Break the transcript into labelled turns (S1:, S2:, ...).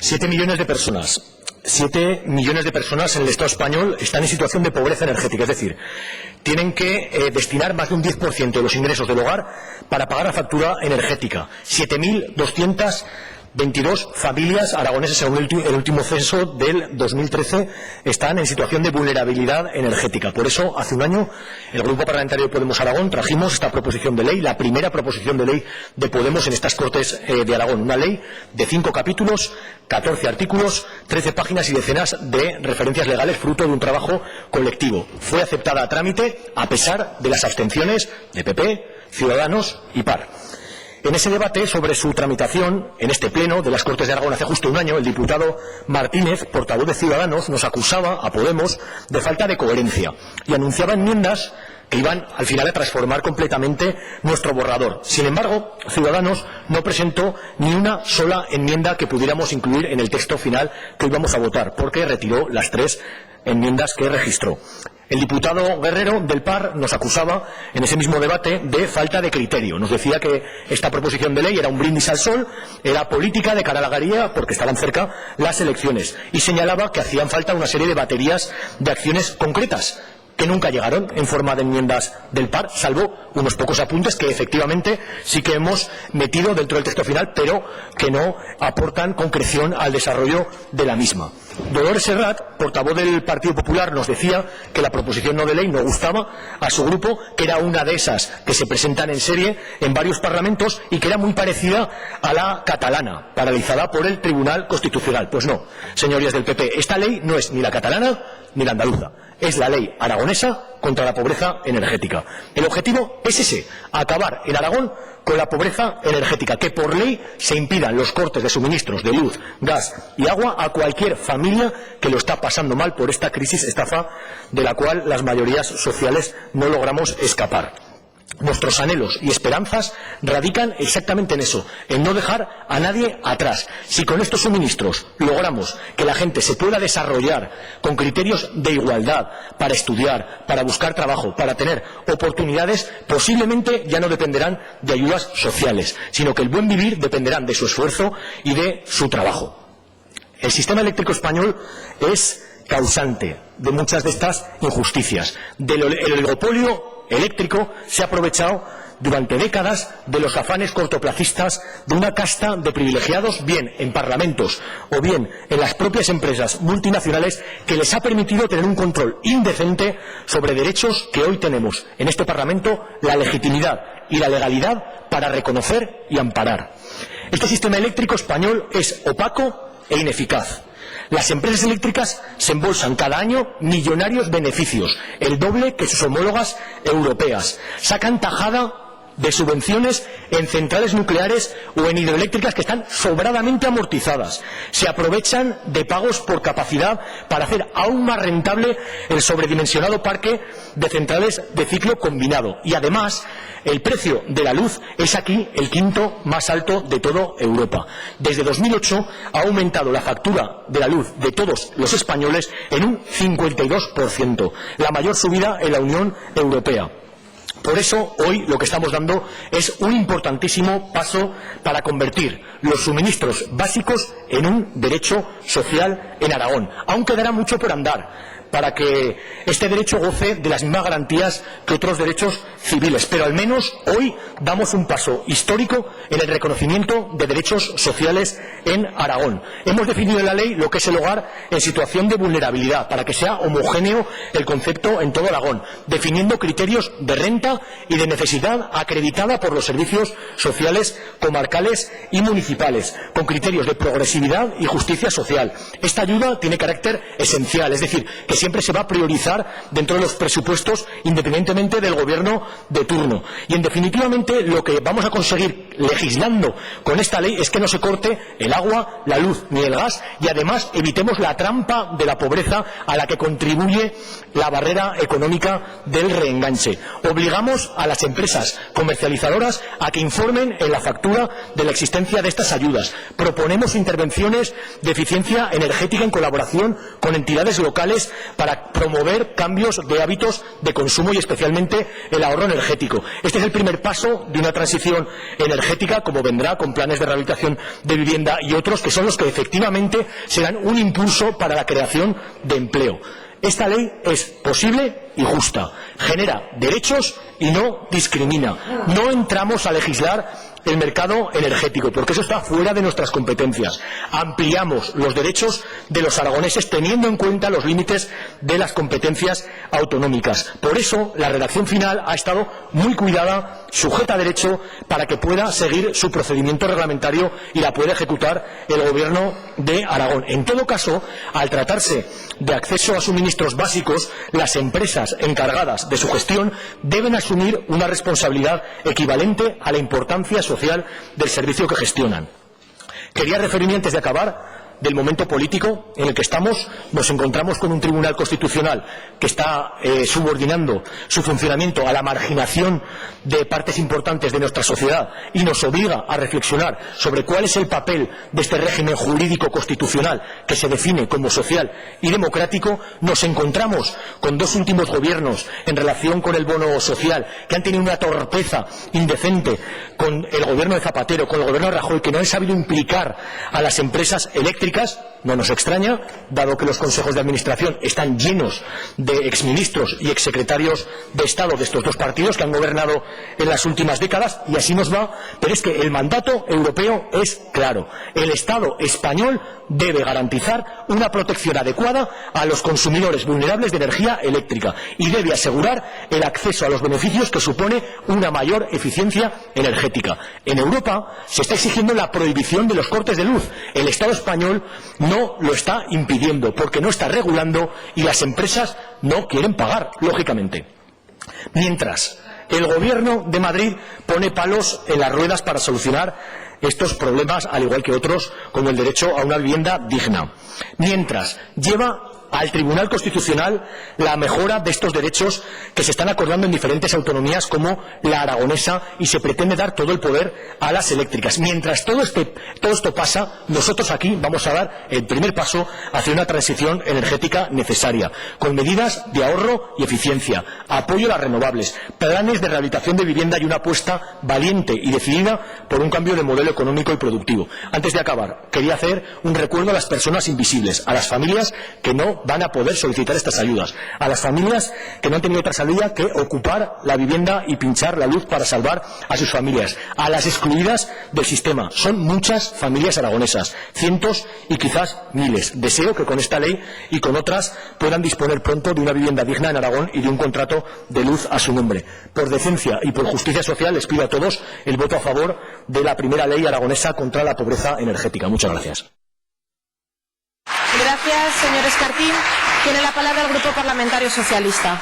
S1: 7 millones de personas. 7 millones de personas en el Estado español están en situación de pobreza energética, es decir, tienen que destinar más de un 10% de los ingresos del hogar para pagar la factura energética. 7.222 familias aragonesas, según el último censo del 2013, están en situación de vulnerabilidad energética. Por eso, hace un año, el Grupo Parlamentario de Podemos Aragón trajimos esta proposición de ley, la primera proposición de ley de Podemos en estas Cortes de Aragón. Una ley de 5 capítulos, 14 artículos, 13 páginas y decenas de referencias legales, fruto de un trabajo colectivo. Fue aceptada a trámite a pesar de las abstenciones de PP, Ciudadanos y PAR. En ese debate sobre su tramitación, en este pleno de las Cortes de Aragón hace justo un año, el diputado Martínez, portavoz de Ciudadanos, nos acusaba a Podemos de falta de coherencia y anunciaba enmiendas que iban al final a transformar completamente nuestro borrador. Sin embargo, Ciudadanos no presentó ni una sola enmienda que pudiéramos incluir en el texto final que hoy vamos a votar, porque retiró las 3 enmiendas que registró. El diputado Guerrero del PAR nos acusaba en ese mismo debate de falta de criterio. Nos decía que esta proposición de ley era un brindis al sol, era política de cara a la galería porque estaban cerca las elecciones, y señalaba que hacían falta una serie de baterías de acciones concretas que nunca llegaron en forma de enmiendas del PAR, salvo unos pocos apuntes que efectivamente sí que hemos metido dentro del texto final, pero que no aportan concreción al desarrollo de la misma. Dolores Serrat, portavoz del Partido Popular, nos decía que la proposición no de ley no gustaba a su grupo, que era una de esas que se presentan en serie en varios parlamentos y que era muy parecida a la catalana, paralizada por el Tribunal Constitucional. Pues no, señorías del PP, esta ley no es ni la catalana ni la andaluza, es la ley aragonesa contra la pobreza energética. El objetivo es ese, acabar en Aragón con la pobreza energética, que por ley se impidan los cortes de suministros de luz, gas y agua a cualquier familia que lo está pasando mal por esta crisis estafa de la cual las mayorías sociales no logramos escapar. Nuestros anhelos y esperanzas radican exactamente en eso, en no dejar a nadie atrás. Si con estos suministros logramos que la gente se pueda desarrollar con criterios de igualdad para estudiar, para buscar trabajo, para tener oportunidades, posiblemente ya no dependerán de ayudas sociales, sino que el buen vivir dependerán de su esfuerzo y de su trabajo. El sistema eléctrico español es causante de muchas de estas injusticias. El oligopolio eléctrico se ha aprovechado durante décadas de los afanes cortoplacistas de una casta de privilegiados, bien en parlamentos o bien en las propias empresas multinacionales, que les ha permitido tener un control indecente sobre derechos que hoy tenemos en este Parlamento la legitimidad y la legalidad para reconocer y amparar. Este sistema eléctrico español es opaco e ineficaz. Las empresas eléctricas se embolsan cada año millonarios beneficios, el doble que sus homólogas europeas. Sacan tajada de subvenciones en centrales nucleares o en hidroeléctricas que están sobradamente amortizadas. Se aprovechan de pagos por capacidad para hacer aún más rentable el sobredimensionado parque de centrales de ciclo combinado. Y además, el precio de la luz es aquí el 5º más alto de toda Europa. Desde 2008 ha aumentado la factura de la luz de todos los españoles en un 52%, la mayor subida en la Unión Europea. Por eso, hoy lo que estamos dando es un importantísimo paso para convertir los suministros básicos en un derecho social en Aragón. Aún quedará mucho por andar para que este derecho goce de las mismas garantías que otros derechos civiles, pero al menos hoy damos un paso histórico en el reconocimiento de derechos sociales en Aragón. Hemos definido en la ley lo que es el hogar en situación de vulnerabilidad, para que sea homogéneo el concepto en todo Aragón, definiendo criterios de renta y de necesidad acreditada por los servicios sociales comarcales y municipales, con criterios de progresividad y justicia social. Esta ayuda tiene carácter esencial, es decir, que siempre se va a priorizar dentro de los presupuestos independientemente del gobierno de turno. Y en definitivamente lo que vamos a conseguir legislando con esta ley es que no se corte el agua, la luz ni el gas, y además evitemos la trampa de la pobreza a la que contribuye la barrera económica del reenganche. Obligamos a las empresas comercializadoras a que informen en la factura de la existencia de estas ayudas. Proponemos intervenciones de eficiencia energética en colaboración con entidades locales para promover cambios de hábitos de consumo y especialmente el ahorro energético. Este es el primer paso de una transición energética, como vendrá con planes de rehabilitación de vivienda y otros, que son los que efectivamente serán un impulso para la creación de empleo. Esta ley es posible y justa, genera derechos y no discrimina. No entramos a legislar el mercado energético, porque eso está fuera de nuestras competencias. Ampliamos los derechos de los aragoneses teniendo en cuenta los límites de las competencias autonómicas. Por eso, la redacción final ha estado muy cuidada, sujeta a derecho, para que pueda seguir su procedimiento reglamentario y la pueda ejecutar el Gobierno de Aragón. En todo caso, al tratarse de acceso a suministros básicos, las empresas encargadas de su gestión deben asumir una responsabilidad equivalente a la importancia social del servicio que gestionan. Quería referirme, antes de acabar, del momento político en el que estamos. Nos encontramos con un Tribunal Constitucional que está subordinando su funcionamiento a la marginación de partes importantes de nuestra sociedad y nos obliga a reflexionar sobre cuál es el papel de este régimen jurídico constitucional que se define como social y democrático. Nos encontramos con dos últimos gobiernos en relación con el bono social que han tenido una torpeza indecente, con el gobierno de Zapatero, con el gobierno de Rajoy, que no han sabido implicar a las empresas eléctricas. No nos extraña, dado que los consejos de administración están llenos de exministros y exsecretarios de Estado de estos dos partidos que han gobernado en las últimas décadas, y así nos va. Pero es que el mandato europeo es claro. El Estado español debe garantizar una protección adecuada a los consumidores vulnerables de energía eléctrica y debe asegurar el acceso a los beneficios que supone una mayor eficiencia energética. En Europa se está exigiendo la prohibición de los cortes de luz. El Estado español no lo está impidiendo porque no está regulando y las empresas no quieren pagar, lógicamente. Mientras, el Gobierno de Madrid pone palos en las ruedas para solucionar estos problemas, al igual que otros, como el derecho a una vivienda digna. Mientras, lleva al Tribunal Constitucional la mejora de estos derechos que se están acordando en diferentes autonomías como la aragonesa, y se pretende dar todo el poder a las eléctricas. Mientras todo esto pasa, nosotros aquí vamos a dar el primer paso hacia una transición energética necesaria, con medidas de ahorro y eficiencia, apoyo a las renovables, planes de rehabilitación de vivienda y una apuesta valiente y decidida por un cambio de modelo económico y productivo. Antes de acabar, quería hacer un recuerdo a las personas invisibles, a las familias que no van a poder solicitar estas ayudas, a las familias que no han tenido otra salida que ocupar la vivienda y pinchar la luz para salvar a sus familias, a las excluidas del sistema. Son muchas familias aragonesas, cientos y quizás miles. Deseo que con esta ley y con otras puedan disponer pronto de una vivienda digna en Aragón y de un contrato de luz a su nombre. Por decencia y por justicia social les pido a todos el voto a favor de la primera ley aragonesa contra la pobreza energética. Muchas gracias.
S2: Gracias, señor Escartín. Tiene la palabra el Grupo Parlamentario Socialista.